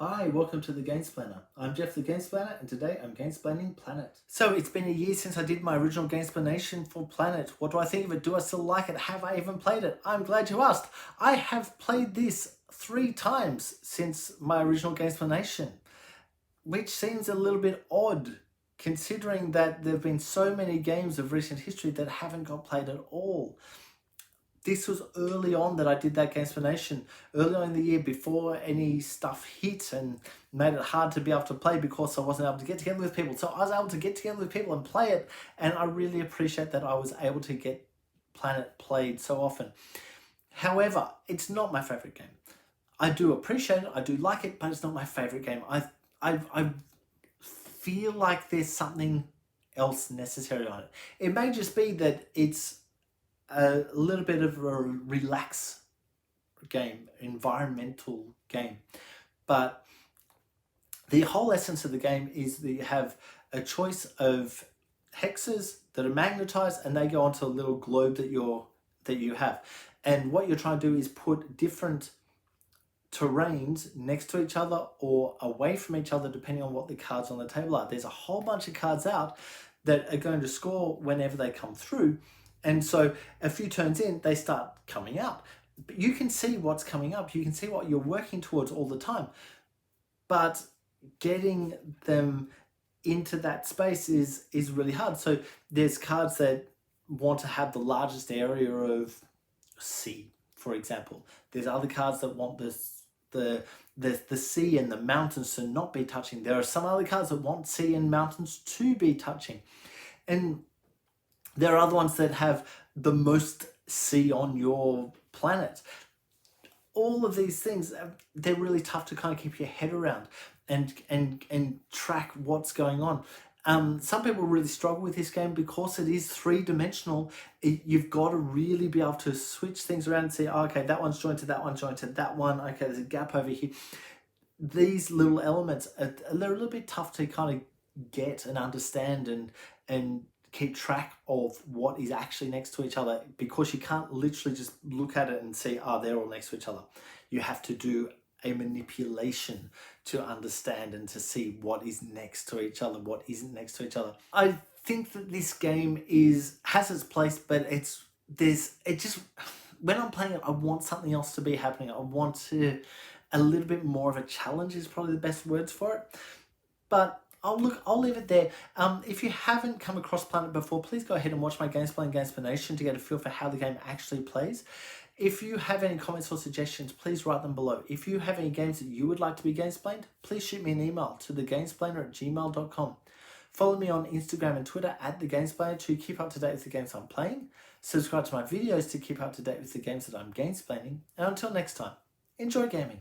Hi, welcome to the Gamesplainer. I'm Jeff the Gamesplainer and today I'm Gamesplaining Planet. So it's been a year since I did my original Gamesplanation for Planet. What do I think of it? Do I still like it? Have I even played it? I'm glad you asked. I have played this 3 times since my original Gamesplanation, which seems a little bit odd considering that there have been so many games of recent history that haven't got played at all. This was early on that I did that Gamesplanation, early on in the year before any stuff hit and made it hard to be able to play because I wasn't able to get together with people. So I was able to get together with people and play it, and I really appreciate that I was able to get Planet played so often. However, it's not my favourite game. I do appreciate it, I do like it, but it's not my favourite game. I feel like there's something else necessary on it. It may just be that it's a little bit of a relax game, environmental game, but the whole essence of the game is that you have a choice of hexes that are magnetized and they go onto a little globe that you have, and what you're trying to do is put different terrains next to each other or away from each other depending on what the cards on the table are. There's a whole bunch of cards out that are going to score whenever they come through. And so a few turns in, they start coming up. But you can see what's coming up. You can see what you're working towards all the time. But getting them into that space is really hard. So there's cards that want to have the largest area of sea, for example. There's other cards that want the sea and the mountains to not be touching. There are some other cards that want sea and mountains to be touching. And there are other ones that have the most sea on your planet. All of these things, they're really tough to kind of keep your head around and track what's going on. Some people really struggle with this game because it is 3-dimensional. You've got to really be able to switch things around and say, oh, okay, that one's joined to that one, joined to that one. Okay, there's a gap over here. These little elements, they're a little bit tough to kind of get and understand and keep track of what is actually next to each other, because you can't literally just look at it and see, oh, they're all next to each other. You have to do a manipulation to understand and to see what is next to each other, what isn't next to each other. I think that this game has its place, but when I'm playing it, I want something else to be happening. I want a little bit more of a challenge is probably the best words for it. But I'll leave it there. If you haven't come across Planet before, please go ahead and watch my Gamesplaned Gamesplanation to get a feel for how the game actually plays. If you have any comments or suggestions, please write them below. If you have any games that you would like to be Gamesplaned, please shoot me an email to thegamesplainer@gmail.com. Follow me on Instagram and Twitter @thegamesplainer to keep up to date with the games I'm playing. Subscribe to my videos to keep up to date with the games that I'm gamesplaining. And until next time, enjoy gaming.